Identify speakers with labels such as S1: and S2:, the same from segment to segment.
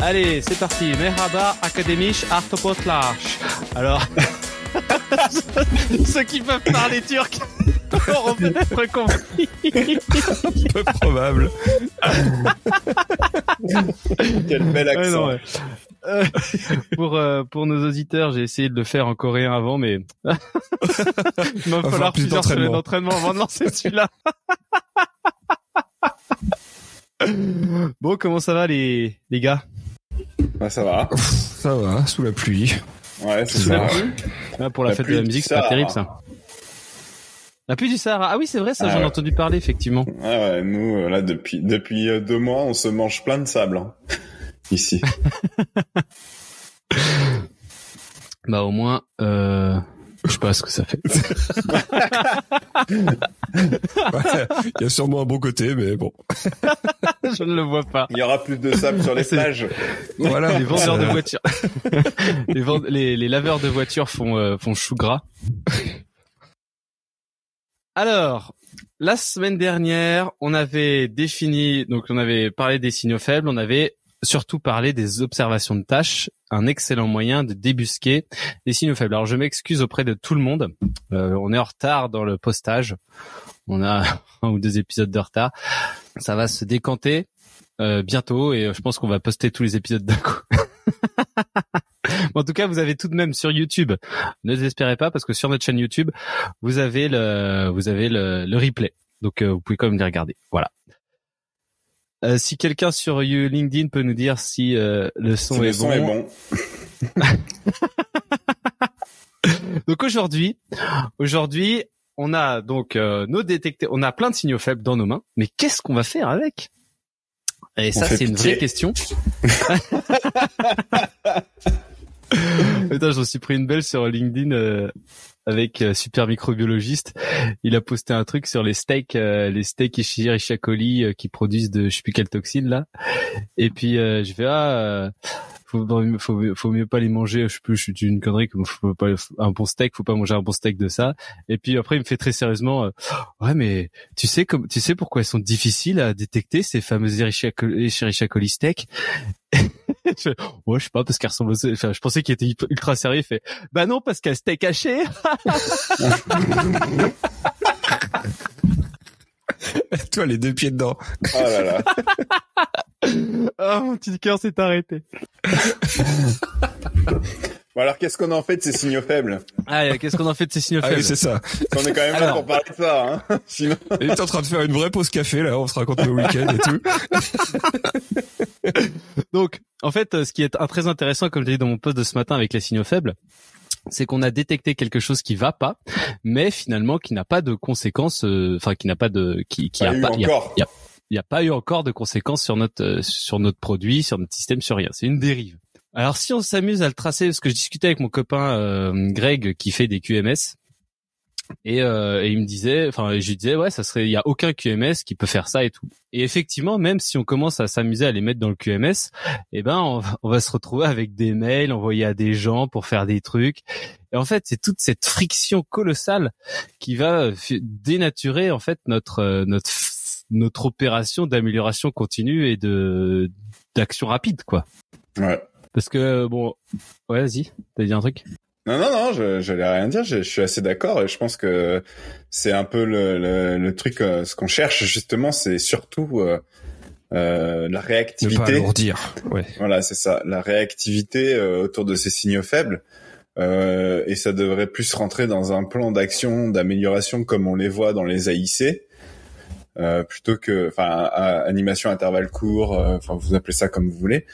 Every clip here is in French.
S1: Allez, c'est parti. Merhaba akademisch Artopotlach. Alors, ceux qui peuvent parler turc auront peut-être compris.
S2: Peu probable.
S3: Quel bel accent.
S1: Ouais, non, ouais. Pour nos auditeurs, j'ai essayé de le faire en coréen avant, mais il va falloir plusieurs semaines d'entraînement avant de lancer celui-là. Bon, comment ça va les gars?
S3: Ouais, ça va.
S2: Ça va, sous la pluie.
S3: Ouais, c'est
S1: Sous
S3: ça.
S1: la pluie. Ah, pour la fête de la musique, c'est pas terrible ça. La pluie du Sahara. Ah oui, c'est vrai, ça, j'en ai entendu parler, effectivement.
S3: Ouais, nous, là, depuis 2 mois, on se mange plein de sable, hein, ici.
S1: Bah, au moins, je sais pas ce que ça fait.
S2: Ouais, il y a sûrement un bon côté, mais bon.
S1: Je ne le vois pas.
S3: Il y aura plus de sable sur les plages.
S2: Voilà.
S1: Les vendeurs de voitures. les laveurs de voitures font chou gras. Alors, la semaine dernière, on avait parlé des signaux faibles, on avait surtout parlé des observations de tâches, un excellent moyen de débusquer les signaux faibles. Alors, je m'excuse auprès de tout le monde. On est en retard dans le postage. On a 1 ou 2 épisodes de retard. Ça va se décanter bientôt et je pense qu'on va poster tous les épisodes d'un coup. En tout cas, vous avez tout de même sur YouTube. Ne désespérez pas parce que sur notre chaîne YouTube, vous avez le replay. Donc vous pouvez quand même les regarder. Voilà. Si quelqu'un sur LinkedIn peut nous dire si le son est bon. Donc aujourd'hui, on a donc nos détecteurs, on a plein de signaux faibles dans nos mains, mais qu'est-ce qu'on va faire avec? Et ça, c'est une vraie question. Putain, j'en suis pris une belle sur LinkedIn avec Super Microbiologiste. Il a posté un truc sur les steaks Escherichia coli qui produisent de je sais plus quelle toxine là. Et puis je fais faut mieux pas les manger, je sais plus, je suis une connerie comme faut pas manger un bon steak de ça. Et puis après il me fait très sérieusement ouais mais tu sais pourquoi elles sont difficiles à détecter ces fameuses Escherichia coli steaks? Ouais, je sais pas parce qu'elles ressemblent enfin je pensais qu'il était ultra sérieux, il fait bah non parce qu'elles steak haché.
S2: Toi, les 2 pieds dedans.
S3: Oh là là.
S1: Oh, mon petit cœur s'est arrêté.
S3: Bon alors, qu'est-ce qu'on en fait de ces signaux faibles?
S1: Ah, qu'est-ce qu'on en fait de ces signaux faibles?
S2: Ah oui, c'est ça.
S3: On est quand même là pour parler de ça, hein. Sinon...
S2: Il est en train de faire une vraie pause café, là. On se raconte nos week-ends et tout.
S1: Donc, en fait, ce qui est très intéressant, comme je l'ai dit dans mon post de ce matin avec les signaux faibles, c'est qu'on a détecté quelque chose qui va pas, mais finalement qui n'a pas de conséquences, il n'y a pas eu encore de conséquences sur notre produit, sur notre système, sur rien. C'est une dérive. Alors si on s'amuse à le tracer, parce que je discutais avec mon copain Greg qui fait des QMS, et il me disait, je lui disais ouais, il y a aucun QMS qui peut faire ça et tout. Et effectivement, même si on commence à s'amuser à les mettre dans le QMS, on va se retrouver avec des mails envoyés à des gens pour faire des trucs. Et en fait, c'est toute cette friction colossale qui va dénaturer en fait notre opération d'amélioration continue et d'action rapide, quoi.
S3: Ouais.
S1: Parce que bon, ouais, vas-y, t'as dit un truc?
S3: Non, j'allais rien dire, je suis assez d'accord et je pense que c'est un peu le truc, ce qu'on cherche justement, c'est surtout la réactivité.
S2: Ne pas alourdir, ouais.
S3: Voilà, c'est ça, la réactivité autour de ces signaux faibles. Et ça devrait plus rentrer dans un plan d'action, d'amélioration comme on les voit dans les AIC. Plutôt que, animation intervalle court, vous appelez ça comme vous voulez,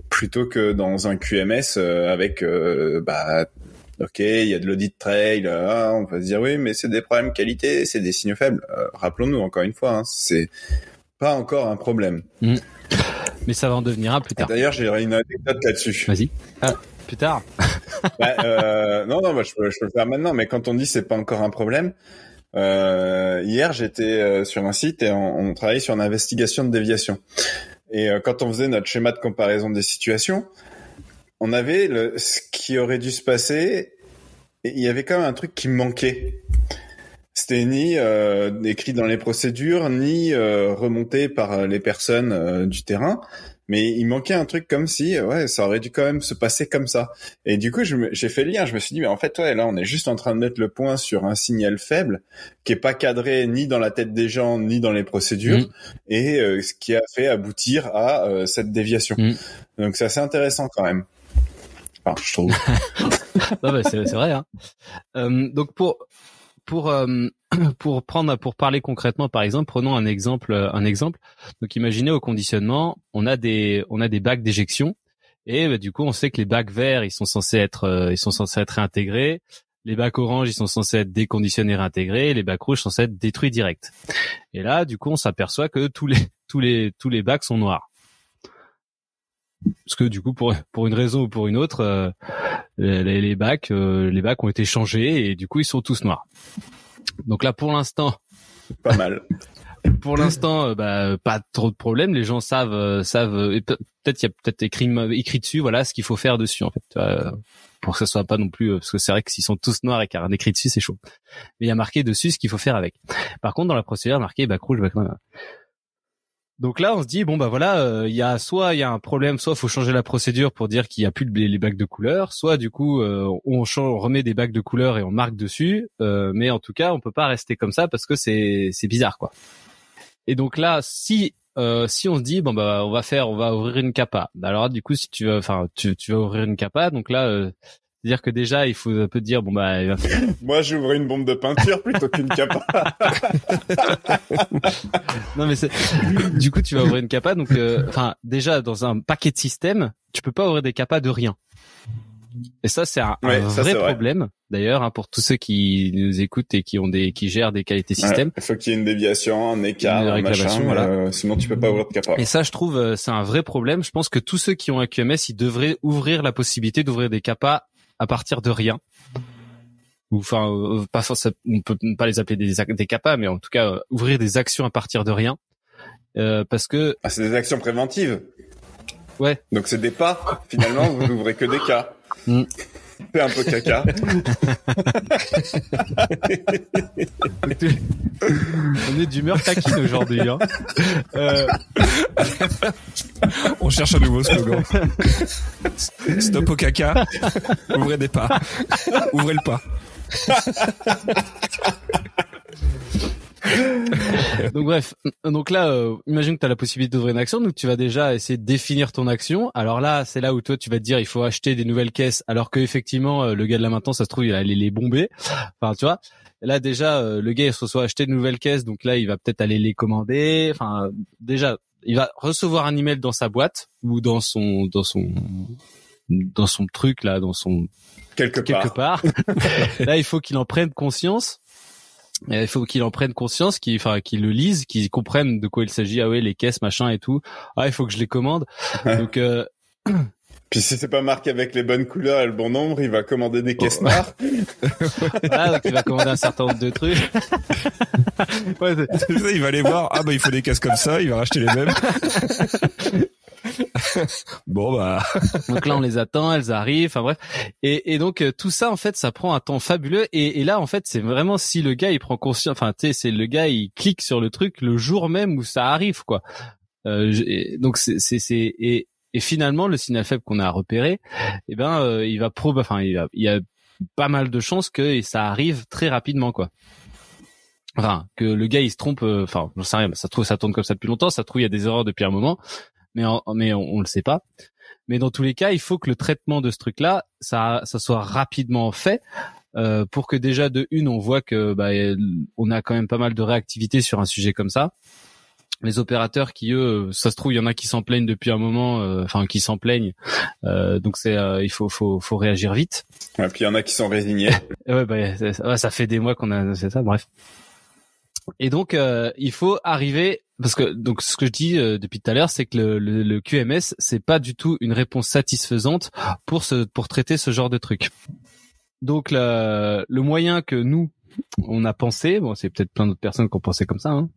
S3: plutôt que dans un QMS avec, ok, il y a de l'audit trail, on va se dire oui, mais c'est des problèmes qualité, c'est des signaux faibles. Rappelons-nous encore une fois, hein, c'est pas encore un problème.
S1: Mais ça va en devenir un plus tard.
S3: D'ailleurs, j'ai une anecdote là-dessus.
S1: Vas-y. Ah, plus tard.
S3: Non, je peux le faire maintenant. Mais quand on dit c'est pas encore un problème. Hier, j'étais sur un site et on travaillait sur une investigation de déviation. Et quand on faisait notre schéma de comparaison des situations, on avait ce qui aurait dû se passer. Et il y avait quand même un truc qui manquait. C'était ni écrit dans les procédures, ni remonté par les personnes du terrain. mais il manquait un truc comme si, ouais, ça aurait dû quand même se passer comme ça. Et du coup, j'ai fait le lien. Je me suis dit, mais en fait, ouais, là, on est juste en train de mettre le point sur un signal faible qui est pas cadré ni dans la tête des gens ni dans les procédures, et ce qui a fait aboutir à cette déviation. Donc, c'est assez intéressant quand même. Enfin, je trouve.
S1: Non, mais c'est vrai. Hein. Donc pour parler concrètement, par exemple, prenons un exemple. Donc, imaginez au conditionnement, on a des bacs d'éjection et bah, du coup, on sait que les bacs verts, ils sont censés être réintégrés. Les bacs oranges, ils sont censés être déconditionnés, réintégrés. Et les bacs rouges sont censés être détruits direct. Et là, du coup, on s'aperçoit que tous les bacs sont noirs. Parce que du coup, pour une raison ou pour une autre, les bacs ont été changés et du coup, ils sont tous noirs. Donc là, pour l'instant,
S3: pas mal.
S1: Pour l'instant, pas trop de problèmes. Les gens savent. Et peut-être il y a peut-être écrit dessus, voilà, ce qu'il faut faire dessus en fait, pour que ça soit pas non plus, parce que c'est vrai que s'ils sont tous noirs et qu'il y a rien écrit dessus, c'est chaud. Mais il y a marqué dessus ce qu'il faut faire avec. Par contre, dans la procédure, marqué bac rouge, bac noir. Donc là, on se dit bon bah voilà, il y a un problème, soit faut changer la procédure pour dire qu'il y a plus les bacs de couleur, soit du coup on remet des bacs de couleur et on marque dessus, mais en tout cas, on peut pas rester comme ça parce que c'est bizarre quoi. Et donc là, si on se dit bon bah on va ouvrir une capa. Alors du coup, si tu vas ouvrir une capa, donc là c'est-à-dire que déjà, il faut un peu dire, bon bah...
S3: Moi, j'ouvrais une bombe de peinture plutôt qu'une capa.
S1: Non, mais du coup, tu vas ouvrir une capa. Donc, déjà, dans un paquet de systèmes, tu peux pas ouvrir des capas de rien. Et ça, c'est un vrai problème, d'ailleurs, hein, pour tous ceux qui nous écoutent et qui gèrent des qualités système.
S3: Il faut qu'il y ait une déviation, un écart, un machin, voilà. Sinon tu peux pas ouvrir de capa.
S1: Et ça, je trouve, c'est un vrai problème. Je pense que tous ceux qui ont un QMS, ils devraient ouvrir la possibilité d'ouvrir des capas à partir de rien. Ou enfin, pas forcément, on peut pas les appeler des capas, mais en tout cas, ouvrir des actions à partir de rien. Parce que...
S3: Ah, c'est des actions préventives.
S1: Ouais.
S3: Donc c'est des pas. Finalement, vous n'ouvrez que des cas. C'est un peu caca.
S1: On est d'humeur taquine aujourd'hui. Hein.
S2: On cherche un nouveau slogan. Stop au caca. Ouvrez des pas. Ouvrez le pas.
S1: Donc bref, donc là, imagine que tu as la possibilité d'ouvrir une action, donc tu vas déjà essayer de définir ton action. Alors là, c'est là où toi tu vas te dire il faut acheter des nouvelles caisses, alors que effectivement le gars de la maintenance, ça se trouve il va les bomber. Enfin tu vois, là déjà le gars il se reçoit acheter de nouvelles caisses, donc là il va peut-être aller les commander. Enfin déjà il va recevoir un email dans sa boîte ou dans son truc là, dans son quelque part. Là il faut qu'il en prenne conscience. Il faut qu'il en prenne conscience, qu'il le lise, qu'il comprenne de quoi il s'agit. Ah ouais, les caisses, machin et tout. Ah, il faut que je les commande. Donc,
S3: puis si c'est pas marqué avec les bonnes couleurs et le bon nombre, il va commander des caisses noires.
S1: Ah, donc il va commander un certain nombre de trucs.
S2: Ouais, il va aller voir. Ah bah il faut des caisses comme ça. Il va racheter les mêmes. Bon bah.
S1: Donc là on les attend, elles arrivent, enfin bref. Et donc tout ça en fait ça prend un temps fabuleux et là en fait c'est vraiment si le gars il prend conscience, enfin tu sais c'est le gars il clique sur le truc le jour même où ça arrive quoi. Donc et finalement le signal faible qu'on a repéré, il y a pas mal de chances que ça arrive très rapidement quoi. Enfin que le gars il se trompe, enfin j'en sais rien, ça se trouve ça tourne comme ça depuis longtemps, ça se trouve il y a des erreurs depuis un moment. Mais on le sait pas. Mais dans tous les cas, il faut que le traitement de ce truc-là, ça soit rapidement fait pour que déjà de une, on voit que on a quand même pas mal de réactivité sur un sujet comme ça. Les opérateurs qui eux, ça se trouve, il y en a qui s'en plaignent depuis un moment, qui s'en plaignent. Donc il faut réagir vite.
S3: Et puis il y en a qui sont résignés.
S1: Ça fait des mois qu'on a c'est ça. Bref. Et donc il faut arriver. Parce que donc ce que je dis depuis tout à l'heure, c'est que le QMS c'est pas du tout une réponse satisfaisante pour traiter ce genre de truc. Donc le moyen que nous on a pensé, bon c'est peut-être plein d'autres personnes qui ont pensé comme ça, hein,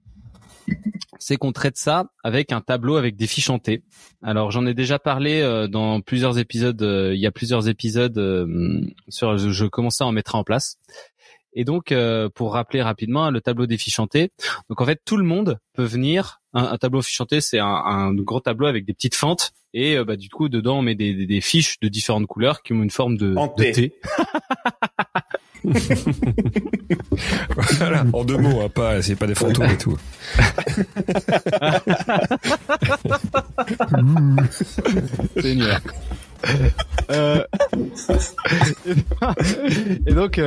S1: c'est qu'on traite ça avec un tableau avec des fiches en T. Alors j'en ai déjà parlé dans plusieurs épisodes. Il y a plusieurs épisodes sur je commençais à en mettre en place. Et donc, pour rappeler rapidement le tableau d'efficacité, donc en fait tout le monde peut venir. Un tableau efficacité, c'est un gros tableau avec des petites fentes et du coup dedans on met des fiches de différentes couleurs qui ont une forme de T.
S2: Voilà, en 2 mots, hein, c'est pas des fantômes et tout.
S1: Seigneur. Et donc,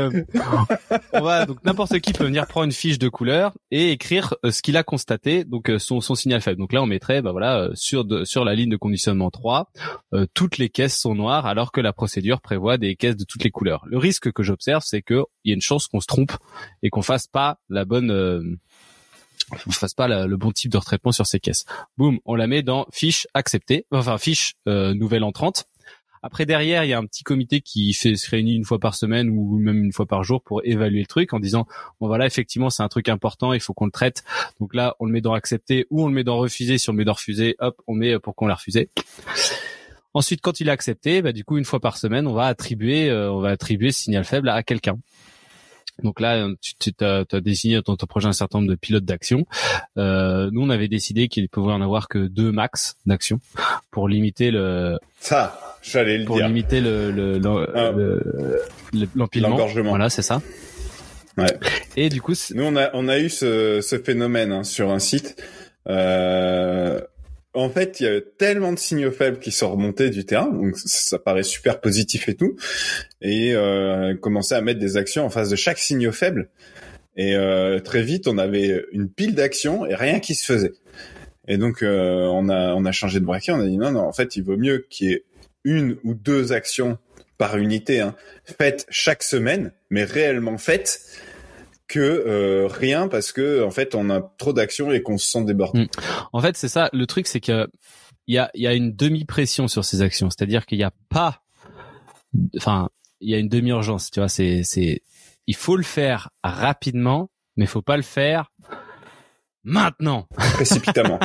S1: donc n'importe qui peut venir prendre une fiche de couleur et écrire ce qu'il a constaté, donc son signal faible. Donc là, on mettrait, sur la ligne de conditionnement 3, toutes les caisses sont noires, alors que la procédure prévoit des caisses de toutes les couleurs. Le risque que j'observe, c'est que il y a une chance qu'on se trompe et qu'on fasse pas le bon type de retraitement sur ces caisses. Boum, on la met dans fiche acceptée, fiche nouvelle entrante. Après, derrière, il y a un petit comité qui se réunit une fois par semaine ou même une fois par jour pour évaluer le truc en disant, bon voilà, effectivement, c'est un truc important, il faut qu'on le traite. Donc là, on le met dans accepter ou on le met dans refuser. Si on le met dans refuser, hop, on met pour qu'on l'a refusé. Ensuite, quand il est accepté, du coup, une fois par semaine, on va attribuer ce signal faible à quelqu'un. Donc là, tu as désigné dans ton projet un certain nombre de pilotes d'action. Nous, on avait décidé qu'il pouvait en avoir que 2 max d'actions pour limiter limiter l'empilement.
S3: L'engorgement.
S1: Voilà, c'est ça.
S3: Ouais.
S1: Et du coup,
S3: nous on a eu ce phénomène sur un site. En fait, il y a tellement de signaux faibles qui sont remontés du terrain, donc ça paraît super positif et tout, et commencer à mettre des actions en face de chaque signaux faible. Et très vite, on avait une pile d'actions et rien qui se faisait. Et donc, on a changé de braquet. On a dit non, en fait, il vaut mieux qu'il y ait 1 ou 2 actions par unité, faites chaque semaine, mais réellement faites, que rien, parce que en fait on a trop d'actions et qu'on se sent débordé.
S1: En fait, c'est ça. Le truc, c'est que il y a une demi-pression sur ces actions, c'est-à-dire qu'il y a pas, il y a une demi-urgence. Tu vois, il faut le faire rapidement, mais il faut pas le faire maintenant.
S3: Précipitamment.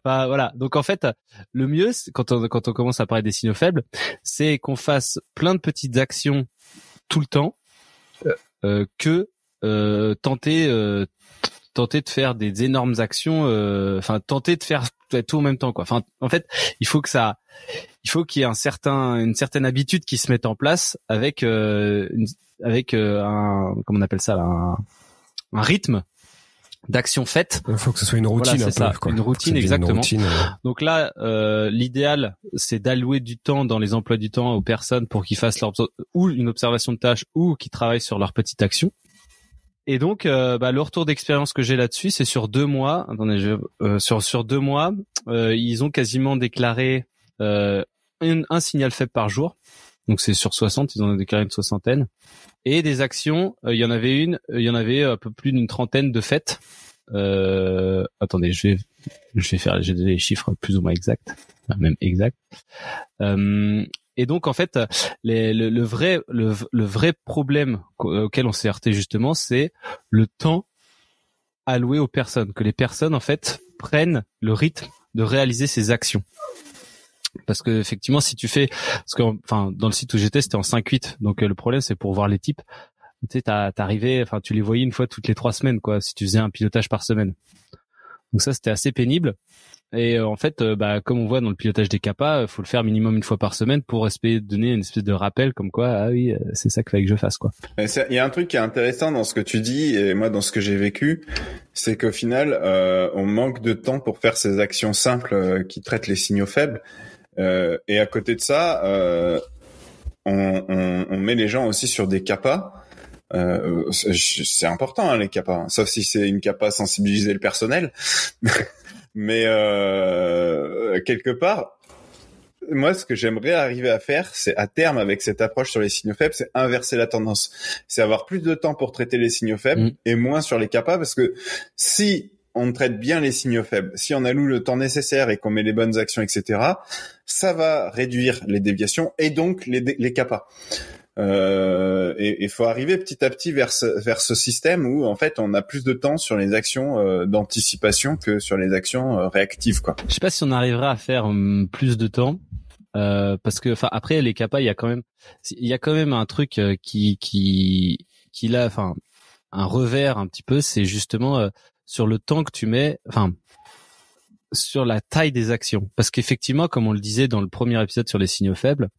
S1: Voilà. Donc en fait, le mieux, quand on commence à parler des signaux faibles, c'est qu'on fasse plein de petites actions tout le temps, que tenter de faire des énormes actions, tenter de faire tout en même temps, quoi. En fait, il faut qu'il y ait une certaine habitude qui se mette en place avec un, comment on appelle ça là, un rythme d'action faite.
S2: Il faut que ce soit une routine,
S1: voilà, c'est
S2: un peu,
S1: ça,
S2: quoi.
S1: une routine, exactement.
S2: Une routine,
S1: Donc là, l'idéal, c'est d'allouer du temps dans les emplois du temps aux personnes pour qu'ils fassent ou une observation de tâches ou qu'ils travaillent sur leur petite action. Et donc, le retour d'expérience que j'ai là-dessus, c'est sur 2 mois. Attendez, sur 2 mois, ils ont quasiment déclaré un signal faible par jour. Donc c'est sur 60, ils en ont déclaré une 60aine. Et des actions, il y en avait un peu plus d'une 30aine de faites. Attendez, j'ai les chiffres plus ou moins exacts, même exacts. Et donc en fait, le vrai problème auquel on s'est heurté justement, c'est le temps alloué aux personnes, que les personnes en fait prennent le rythme de réaliser ces actions. Parce que effectivement, si tu fais, dans le site où j'étais, c'était en 5/8. Donc le problème, c'est pour voir les types. Tu sais, t'arrivais, tu les voyais une fois toutes les 3 semaines, quoi, si tu faisais un pilotage par semaine. Donc ça, c'était assez pénible. Et en fait, comme on voit dans le pilotage des CAPA, faut le faire minimum une fois par semaine pour donner une espèce de rappel comme quoi, ah oui, c'est ça qu'il fallait que je fasse, quoi.
S3: Il y a un truc qui est intéressant dans ce que tu dis et moi dans ce que j'ai vécu, c'est qu'au final, on manque de temps pour faire ces actions simples qui traitent les signaux faibles. Et à côté de ça, on met les gens aussi sur des CAPA. C'est important, les CAPA, sauf si c'est une CAPA sensibiliser le personnel. Mais quelque part, moi, ce que j'aimerais arriver à faire, c'est à terme, avec cette approche sur les signaux faibles, c'est inverser la tendance. C'est avoir plus de temps pour traiter les signaux faibles et moins sur les CAPA, parce que si on traite bien les signaux faibles, si on alloue le temps nécessaire et qu'on met les bonnes actions, etc., ça va réduire les déviations et donc les CAPA. Et il faut arriver petit à petit vers ce système où en fait on a plus de temps sur les actions d'anticipation que sur les actions réactives, quoi.
S1: Je sais pas si on arrivera à faire plus de temps. Parce que après les CAPA, il y a quand même un truc qui qu'il a, enfin, un revers un petit peu, c'est justement sur le temps que tu mets, enfin, sur la taille des actions. Parce qu'effectivement, comme on le disait dans le premier épisode sur les signaux faibles,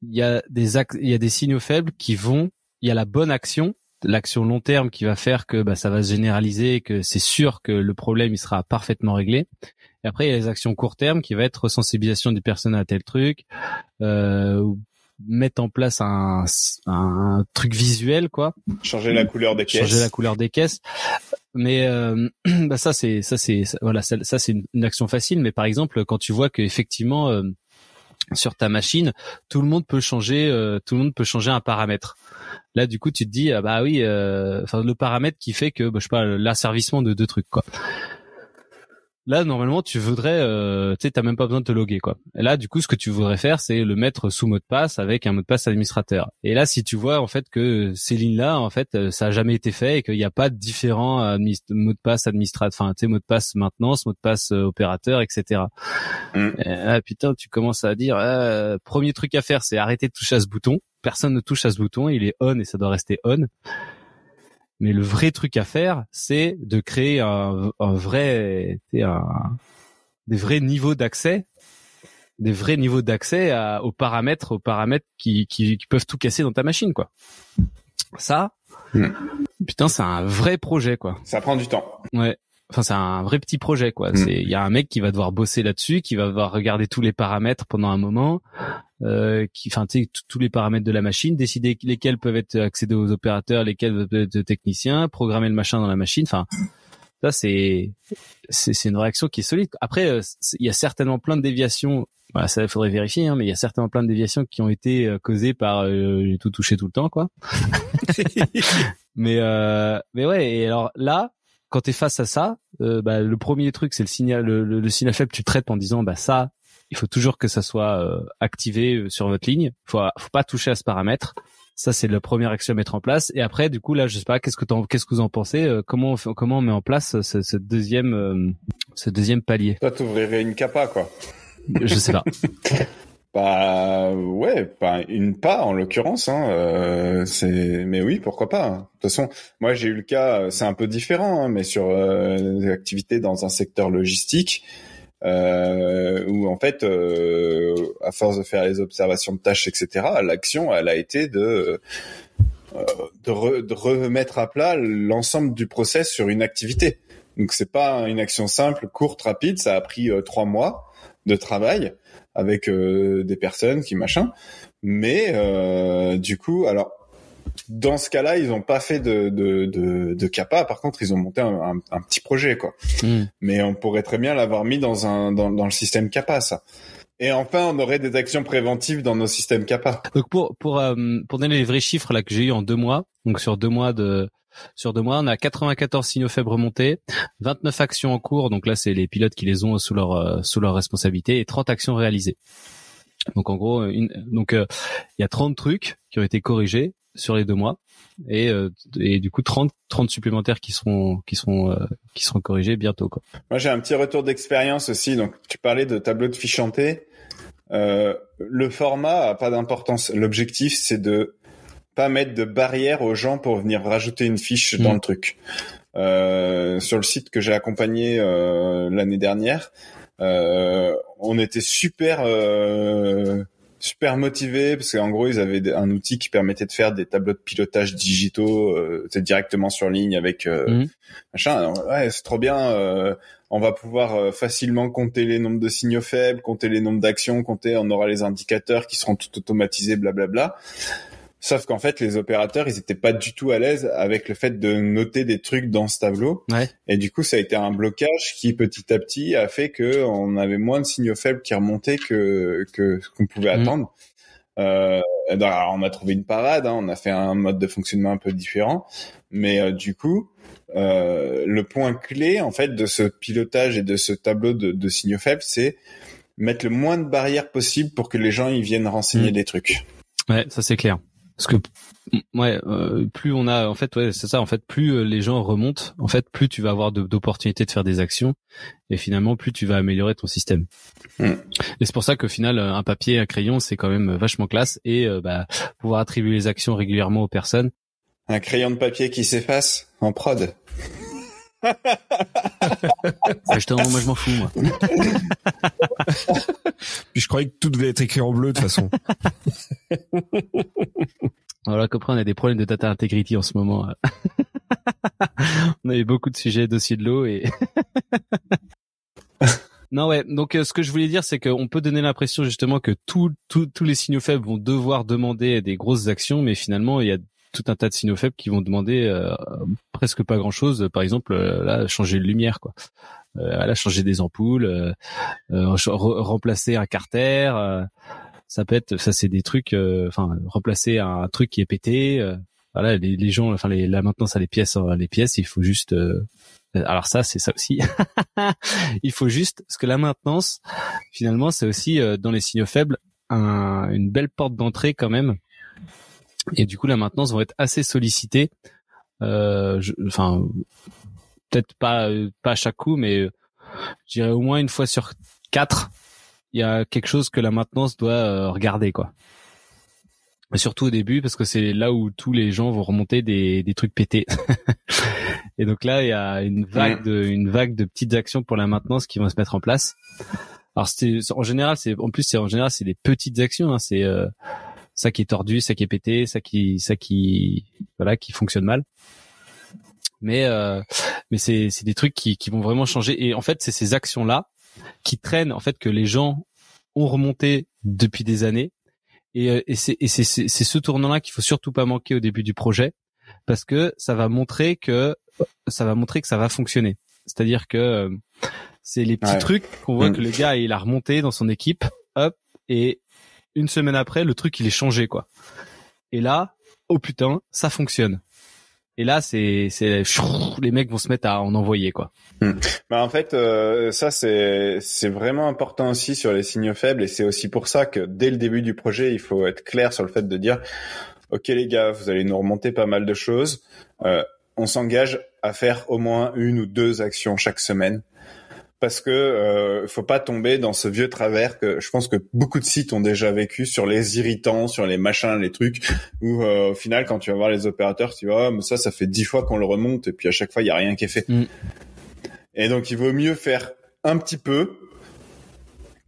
S1: il y a des signaux faibles il y a la bonne action, l'action long terme qui va faire que ça va se généraliser, que c'est sûr que le problème il sera parfaitement réglé. Et après, il y a les actions court terme qui va être sensibilisation des personnes à tel truc, mettre en place un truc visuel, quoi.
S3: Changer la couleur des caisses.
S1: Changer la couleur des caisses. Mais ça c'est une action facile. Mais par exemple, quand tu vois que effectivement sur ta machine, tout le monde peut changer un paramètre. Là, du coup, tu te dis le paramètre qui fait que je sais pas, l'asservissement de deux trucs, quoi. Là, normalement, tu voudrais, t'as même pas besoin de te loguer, quoi. Et là, du coup, ce que tu voudrais faire, c'est le mettre sous mot de passe avec un mot de passe administrateur. Et là, si tu vois, en fait, que ces lignes-là, en fait, ça a jamais été fait et qu'il n'y a pas de différents mots de passe administrateur, enfin, mot de passe maintenance, mot de passe opérateur, etc. Et là, putain, tu commences à dire, premier truc à faire, c'est arrêter de toucher à ce bouton. Personne ne touche à ce bouton, il est on et ça doit rester on. Mais le vrai truc à faire, c'est de créer des vrais niveaux d'accès aux paramètres qui peuvent tout casser dans ta machine, quoi. Ça, putain, c'est un vrai projet, quoi.
S3: Ça prend du temps.
S1: Ouais. Enfin, c'est un vrai petit projet, quoi. Il y a un mec qui va devoir bosser là-dessus, qui va devoir regarder tous les paramètres pendant un moment, tous les paramètres de la machine, décider lesquels peuvent être accédés aux opérateurs, lesquels peuvent être techniciens, programmer le machin dans la machine. Enfin, ça, c'est une réaction qui est solide. Après, il y a certainement plein de déviations. Voilà, ça, il faudrait vérifier, hein, mais il y a certainement plein de déviations qui ont été causées par j'ai tout touché tout le temps, quoi. mais ouais. Et alors là, quand t'es face à ça, le premier truc, c'est le signal, le signal faible. Tu traites en disant, ça, il faut toujours que ça soit activé sur votre ligne. Faut pas toucher à ce paramètre. Ça, c'est la première action à mettre en place. Et après, du coup, là, je sais pas, qu'est-ce que vous en pensez? Comment on met en place ce deuxième palier?
S3: Toi, t'ouvrirais une capa, quoi.
S1: Je sais pas.
S3: Une pas en l'occurrence, hein. Mais oui, pourquoi pas. De toute façon, moi j'ai eu le cas, c'est un peu différent, hein, mais sur des activités dans un secteur logistique, où en fait, à force de faire les observations de tâches, etc., l'action, elle a été de remettre à plat l'ensemble du process sur une activité. Donc c'est pas une action simple, courte, rapide. Ça a pris 3 mois de travail avec des personnes qui machin, mais du coup, alors dans ce cas-là, ils ont pas fait de capa. Par contre, ils ont monté un petit projet, quoi. Mais on pourrait très bien l'avoir mis dans le système capa, ça. Et enfin, on aurait des actions préventives dans nos systèmes capa.
S1: Donc pour donner les vrais chiffres là que j'ai eu en 2 mois, donc sur 2 mois, on a 94 signaux faibles remontés, 29 actions en cours, donc là c'est les pilotes qui les ont sous leur responsabilité, et 30 actions réalisées. Donc en gros, il y a 30 trucs qui ont été corrigés sur les 2 mois, et du coup 30 supplémentaires qui seront corrigés bientôt, quoi.
S3: Moi j'ai un petit retour d'expérience aussi. Donc tu parlais de tableau de fiches-chanté. Le format a pas d'importance. L'objectif c'est de pas mettre de barrière aux gens pour venir rajouter une fiche dans le truc. Sur le site que j'ai accompagné l'année dernière, on était super motivés parce qu'en gros ils avaient un outil qui permettait de faire des tableaux de pilotage digitaux directement sur ligne avec machin. Alors, ouais, c'est trop bien. On va pouvoir facilement compter les nombres de signaux faibles, compter les nombres d'actions, on aura les indicateurs qui seront tout automatisés, blablabla. Sauf qu'en fait, les opérateurs, ils étaient pas du tout à l'aise avec le fait de noter des trucs dans ce tableau. Ouais. Et du coup, ça a été un blocage qui, petit à petit, a fait que on avait moins de signaux faibles qui remontaient que qu'on pouvait attendre. Alors, on a trouvé une parade, hein, on a fait un mode de fonctionnement un peu différent. Mais du coup, le point clé, en fait, de ce pilotage et de ce tableau de signaux faibles, c'est mettre le moins de barrières possible pour que les gens, ils viennent renseigner des trucs.
S1: Ouais, ça c'est clair. Parce que plus on a, en fait, ouais, c'est ça. En fait, plus les gens remontent, en fait, plus tu vas avoir d'opportunités de faire des actions, et finalement, plus tu vas améliorer ton système. Et c'est pour ça qu'au final, un papier, un crayon, c'est quand même vachement classe, et pouvoir attribuer les actions régulièrement aux personnes,
S3: Un crayon de papier qui s'efface en prod.
S1: Justement, moi je m'en fous, moi.
S2: Puis je croyais que tout devait être écrit en bleu de toute façon.
S1: Voilà, qu'après on a des problèmes de data integrity en ce moment. On avait beaucoup de sujets, dossiers de l'eau et... Non ouais, donc ce que je voulais dire, c'est qu'on peut donner l'impression justement que tous les signaux faibles vont devoir demander des grosses actions, mais finalement il y a tout un tas de signaux faibles qui vont demander presque pas grand-chose. Par exemple, là, changer de lumière, quoi. Là, changer des ampoules, remplacer un carter. Ça peut être, ça c'est des trucs. Enfin, remplacer un truc qui est pété. Voilà, les gens, enfin la maintenance à les pièces, il faut juste. Alors ça, c'est ça aussi. Il faut juste, parce que la maintenance, finalement, c'est aussi dans les signaux faibles une belle porte d'entrée quand même. Et du coup, la maintenance va être assez sollicitée. Enfin, peut-être pas à chaque coup, mais je dirais au moins une fois sur 4, il y a quelque chose que la maintenance doit regarder, quoi. Et surtout au début, parce que c'est là où tous les gens vont remonter des trucs pétés. Et donc là, il y a une vague de petites actions pour la maintenance qui vont se mettre en place. Alors en général, c'est des petites actions, hein, c'est ça qui est tordu, ça qui est pété, ça qui voilà, qui fonctionne mal. Mais c'est des trucs qui vont vraiment changer. Et en fait, c'est ces actions-là qui traînent, en fait, que les gens ont remonté depuis des années. Et c'est ce tournant-là qu'il faut surtout pas manquer au début du projet, parce que ça va montrer que ça va fonctionner. C'est-à-dire que c'est les petits trucs qu'on voit que le gars il a remonté dans son équipe, hop, et une semaine après, le truc il est changé, quoi. Et là, oh putain, ça fonctionne. Et là, c'est les mecs vont se mettre à en envoyer, quoi.
S3: Bah en fait, ça c'est vraiment important aussi sur les signaux faibles, et c'est aussi pour ça que dès le début du projet, il faut être clair sur le fait de dire, ok les gars, vous allez nous remonter pas mal de choses. On s'engage à faire au moins 1 ou 2 actions chaque semaine. Parce que faut pas tomber dans ce vieux travers que je pense que beaucoup de sites ont déjà vécu sur les irritants, sur les machins, les trucs où au final quand tu vas voir les opérateurs, tu vas mais ça fait 10 fois qu'on le remonte et puis à chaque fois il y a rien qui est fait. Et donc il vaut mieux faire un petit peu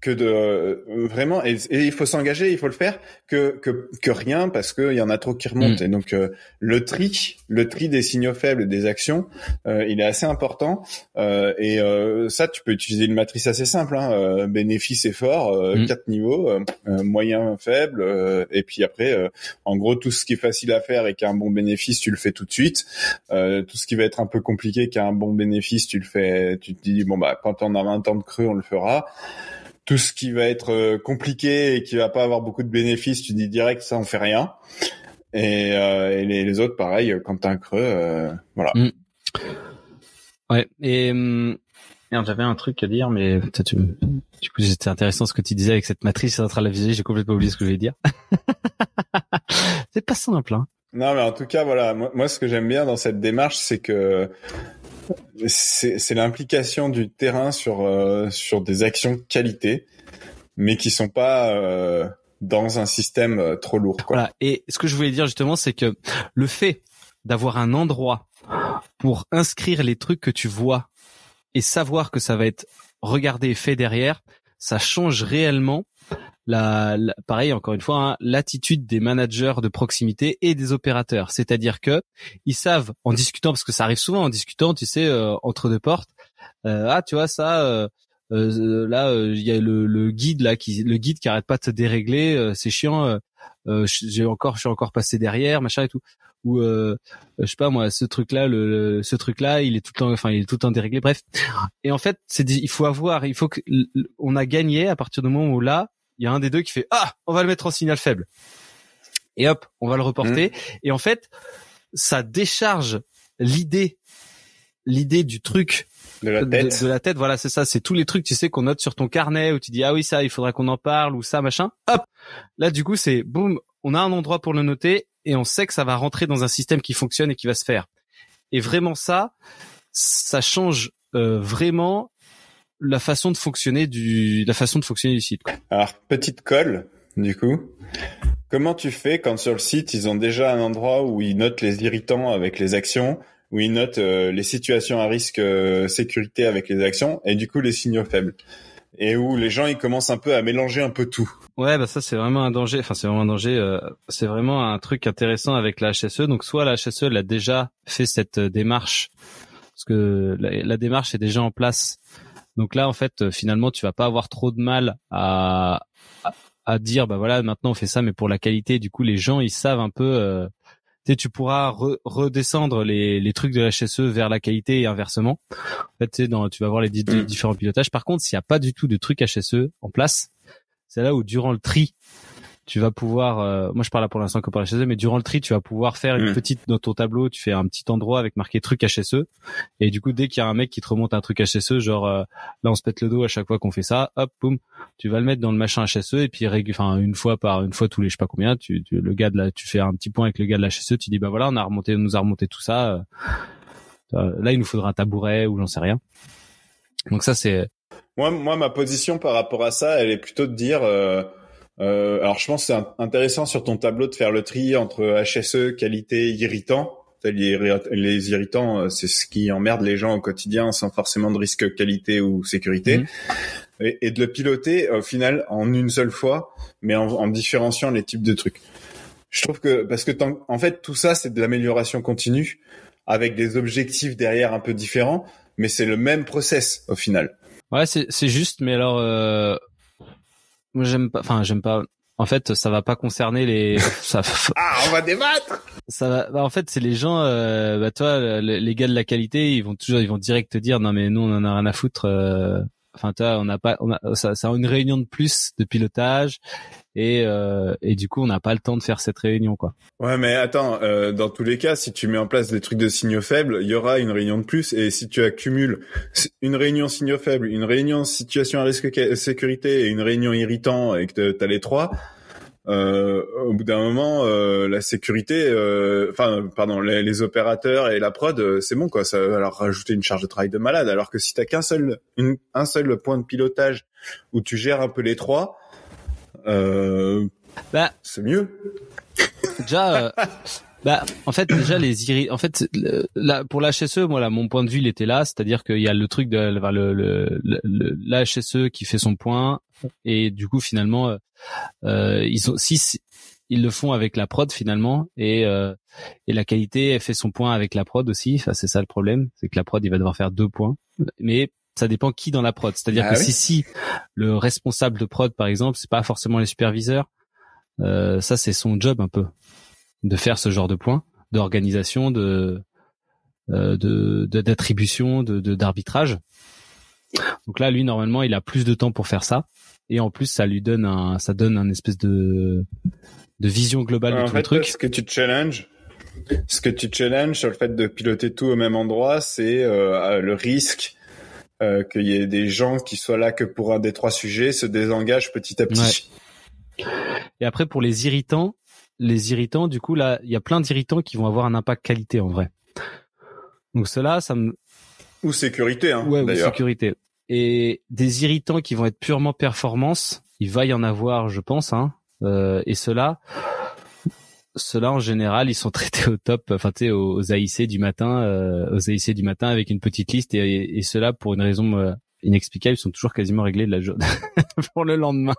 S3: que de vraiment et il faut s'engager, il faut le faire que rien parce que il y en a trop qui remontent. Et donc le tri des signaux faibles et des actions, il est assez important. Et ça tu peux utiliser une matrice assez simple, hein, bénéfice et fort, 4 niveaux, moyen, faible, et puis après en gros tout ce qui est facile à faire et qui a un bon bénéfice, tu le fais tout de suite. Tout ce qui va être un peu compliqué qui a un bon bénéfice, tu te dis bon bah quand on aura un temps de creux, on le fera. Tout ce qui va être compliqué et qui va pas avoir beaucoup de bénéfices, tu dis direct ça on fait rien. Et les autres pareil, quand t'as un creux, voilà.
S1: Ouais. Et merde, j'avais un truc à dire, mais du coup c'était intéressant ce que tu disais avec cette matrice centrale à viser. J'ai complètement oublié ce que je voulais dire. C'est pas simple, hein.
S3: Non, mais en tout cas voilà, moi ce que j'aime bien dans cette démarche, c'est que c'est l'implication du terrain sur des actions qualité, mais qui sont pas dans un système trop lourd, quoi.
S1: Voilà. Et ce que je voulais dire justement, c'est que le fait d'avoir un endroit pour inscrire les trucs que tu vois et savoir que ça va être regardé et fait derrière, ça change réellement pareil, encore une fois, hein, l'attitude des managers de proximité et des opérateurs. C'est-à-dire que ils savent, en discutant, parce que ça arrive souvent en discutant, tu sais, entre deux portes, tu vois ça, là, il y a le guide là le guide qui arrête pas de se dérégler, c'est chiant. Je suis encore passé derrière, machin et tout. Ou je sais pas moi, ce truc là, ce truc là, il est tout le temps déréglé. Bref. Et en fait, il faut que on a gagné à partir du moment où là, il y a un des deux qui fait on va le mettre en signal faible. Et hop, on va le reporter. Et en fait, ça décharge l'idée du truc
S3: de la tête.
S1: Voilà, c'est ça. C'est tous les trucs, tu sais, qu'on note sur ton carnet où tu dis oui, ça, il faudra qu'on en parle, ou ça, machin. Hop. Là, du coup, c'est boum, on a un endroit pour le noter et on sait que ça va rentrer dans un système qui fonctionne et qui va se faire. Et vraiment ça change vraiment la façon de fonctionner du site, quoi.
S3: Alors petite colle, du coup, comment tu fais quand sur le site, ils ont déjà un endroit où ils notent les irritants avec les actions, où ils notent les situations à risque sécurité avec les actions, et du coup les signaux faibles, et où les gens ils commencent un peu à mélanger un peu tout.
S1: Ouais, bah ça c'est vraiment un danger. Enfin, c'est vraiment un danger. C'est vraiment un truc intéressant avec la HSE. Donc, soit la HSE elle a déjà fait cette démarche, parce que la démarche est déjà en place. Donc là, en fait, finalement, tu vas pas avoir trop de mal à dire, bah voilà, maintenant on fait ça, mais pour la qualité. Du coup, les gens ils savent un peu. Tu pourras redescendre les trucs de la HSE vers la qualité et inversement. En fait, tu vas voir les différents pilotages. Par contre, s'il n'y a pas du tout de trucs HSE en place, c'est là où durant le tri, tu vas pouvoir, moi je parle là pour l'instant que pour la HSE, mais durant le tri, tu vas pouvoir faire une petite, dans ton tableau, tu fais un petit endroit avec marqué truc HSE. Et du coup, dès qu'il y a un mec qui te remonte un truc HSE, genre, là on se pète le dos à chaque fois qu'on fait ça, hop, boum, tu vas le mettre dans le machin HSE et puis une fois tous les je sais pas combien, le gars de là, tu fais un petit point avec le gars de la HSE, tu dis bah voilà, on nous a remonté tout ça. Là, il nous faudra un tabouret ou j'en sais rien. Donc ça c'est.
S3: Moi, ma position par rapport à ça, elle est plutôt de dire. Alors, je pense que c'est intéressant sur ton tableau de faire le tri entre HSE, qualité, irritant. Les irritants, c'est ce qui emmerde les gens au quotidien sans forcément de risque qualité ou sécurité. Et de le piloter au final en une seule fois, mais en différenciant les types de trucs. Je trouve que parce que en fait tout ça c'est de l'amélioration continue avec des objectifs derrière un peu différents, mais c'est le même process au final.
S1: Ouais, c'est juste, mais alors moi j'aime pas. En fait, ça va pas concerner les.
S3: On va débattre.
S1: Ça va. Bah, en fait, c'est les gens. Toi, les gars de la qualité, ils vont direct te dire non mais nous on en a rien à foutre. Enfin, toi, ça a une réunion de plus de pilotage et du coup on n'a pas le temps de faire cette réunion quoi.
S3: Ouais, mais attends, dans tous les cas, si tu mets en place des trucs de signaux faibles, il y aura une réunion de plus, et si tu accumules une réunion signaux faibles, une réunion situation à risque sécurité et une réunion irritant et que t'as les trois, au bout d'un moment, la sécurité, les opérateurs et la prod, c'est bon quoi, ça va leur rajouter une charge de travail de malade, alors que si t'as un seul point de pilotage où tu gères un peu les trois, c'est mieux.
S1: Déjà, en fait, déjà pour la HSE, moi là, mon point de vue, il était là, c'est-à-dire qu'il y a le truc de la HSE qui fait son point, et du coup finalement, ils le font avec la prod finalement, et la qualité, elle fait son point avec la prod aussi. Enfin, c'est ça le problème, c'est que la prod, il va devoir faire 2 points, mais ça dépend qui dans la prod. C'est-à-dire que si le responsable de prod, par exemple, c'est pas forcément les superviseurs. Ça c'est son job un peu de faire ce genre de points d'organisation, d'attribution, d'arbitrage. Donc là lui normalement il a plus de temps pour faire ça, et en plus ça donne un espèce de vision globale de tout le truc.
S3: Ce que tu challenges sur le fait de piloter tout au même endroit, c'est le risque qu'il y ait des gens qui soient là que pour un des 3 sujets se désengagent petit à petit.
S1: Ouais. Et après pour les irritants, du coup là, il y a plein d'irritants qui vont avoir un impact qualité en vrai. Donc cela,
S3: ou sécurité,
S1: ouais,
S3: d'ailleurs.
S1: Ou sécurité. Et des irritants qui vont être purement performance, il va y en avoir, je pense, et ceux-là en général, ils sont traités au top, enfin tu sais, aux AIC du matin, avec une petite liste, et ceux-là pour une raison inexplicable, ils sont toujours quasiment réglés de la journée pour le lendemain.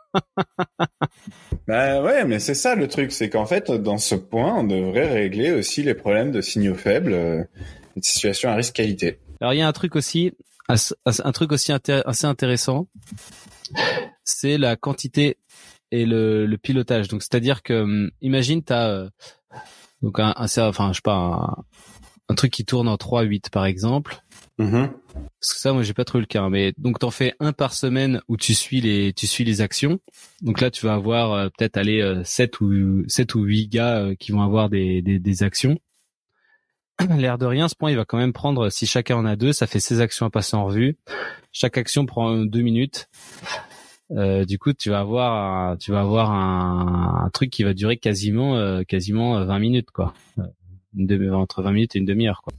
S3: Bah ouais, mais c'est ça le truc, c'est qu'en fait, dans ce point, on devrait régler aussi les problèmes de signaux faibles, de situations à risque qualité.
S1: Alors il y a un truc aussi assez intéressant, c'est la quantité et le pilotage. Donc c'est-à-dire que imagine t'as donc un truc qui tourne en 3/8 par exemple. Parce que ça, moi, j'ai pas trouvé le cas. Mais donc, t'en fais un par semaine où tu suis les actions. Donc là, tu vas avoir peut-être 7 ou 8 gars qui vont avoir des actions. L'air de rien, ce point, il va quand même prendre, si chacun en a 2, ça fait 16 actions à passer en revue. Chaque action prend 2 minutes. Du coup, tu vas avoir un truc qui va durer quasiment 20 minutes, quoi. Entre 20 minutes et une demi-heure, quoi.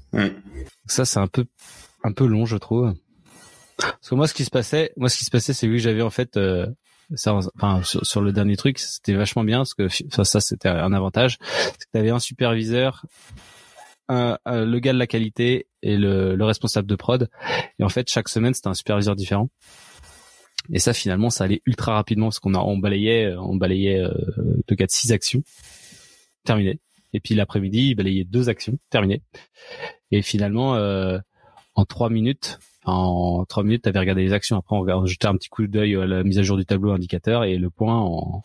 S1: Ça, c'est un peu long, je trouve. Parce que moi, ce qui se passait, c'est que j'avais en fait Ça, enfin, sur le dernier truc, c'était vachement bien parce que, enfin, ça, c'était un avantage. C'est que t'avais un superviseur, le gars de la qualité et le responsable de prod. Et en fait, chaque semaine, c'était un superviseur différent. Et ça, finalement, ça allait ultra rapidement parce on balayait de 4-6 actions. Terminé. Et puis l'après-midi, il balayait 2 actions. Terminé. Et finalement, en 3 minutes, t'avais regardé les actions. Après, on jetait un petit coup d'œil à la mise à jour du tableau indicateur et le point en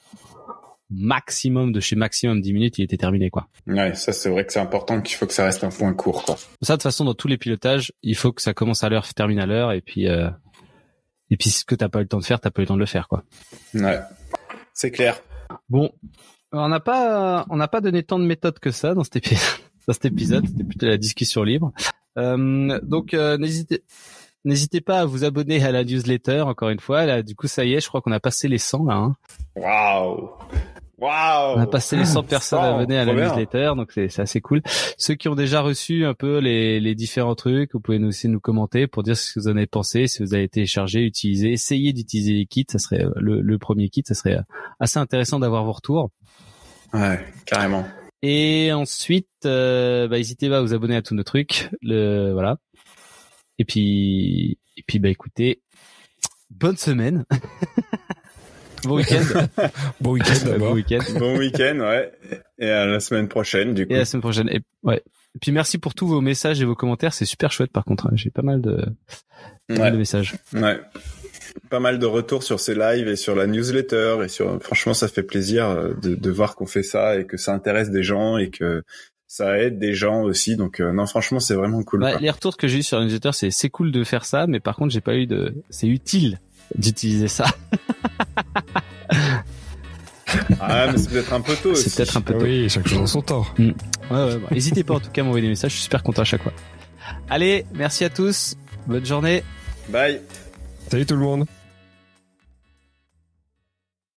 S1: maximum de chez maximum 10 minutes, il était terminé, quoi.
S3: Ouais, ça, c'est vrai que c'est important qu'il faut que ça reste un point court, quoi.
S1: Ça, de toute façon, dans tous les pilotages, il faut que ça commence à l'heure, termine à l'heure, et puis ce que t'as pas eu le temps de faire, t'as pas eu le temps de le faire, quoi.
S3: Ouais. C'est clair.
S1: Bon. On n'a pas donné tant de méthodes que ça dans cet épisode. C'était plutôt la discussion libre. Donc, n'hésitez pas à vous abonner à la newsletter, encore une fois. Là, du coup, ça y est, je crois qu'on a passé les 100, là, hein.
S3: Waouh!
S1: On a passé les 100 personnes abonnées à la newsletter, donc c'est assez cool. Ceux qui ont déjà reçu un peu les différents trucs, vous pouvez aussi nous commenter pour dire ce que vous en avez pensé, si vous avez téléchargé, utilisé, essayé d'utiliser les kits. Ça serait le premier kit, ça serait assez intéressant d'avoir vos retours.
S3: Ouais, carrément.
S1: Et ensuite, n'hésitez pas à vous abonner à tous nos trucs. Voilà. Et puis, écoutez, bonne semaine. Bon week-end.
S2: Bon week-end d'abord.
S1: Bon week-end.
S3: Bon week-end, ouais. Et à la semaine prochaine, du coup.
S1: Et à la semaine prochaine. Et puis merci pour tous vos messages et vos commentaires. C'est super chouette, par contre. J'ai pas mal de messages.
S3: Ouais. Pas mal de retours sur ces lives et sur la newsletter franchement, ça fait plaisir de voir qu'on fait ça et que ça intéresse des gens et que ça aide des gens aussi. Donc, non, franchement, c'est vraiment cool.
S1: Les retours que j'ai eu sur la newsletter, c'est cool de faire ça, mais par contre, j'ai pas eu c'est utile d'utiliser ça.
S3: Ah, mais c'est peut-être un peu tôt aussi.
S1: C'est peut-être un peu tôt.
S2: Oui, chaque chose en son temps.
S1: Ouais. N'hésitez pas en tout cas à m'envoyer des messages, je suis super content à chaque fois. Allez, merci à tous. Bonne journée.
S3: Bye.
S2: Salut tout le monde.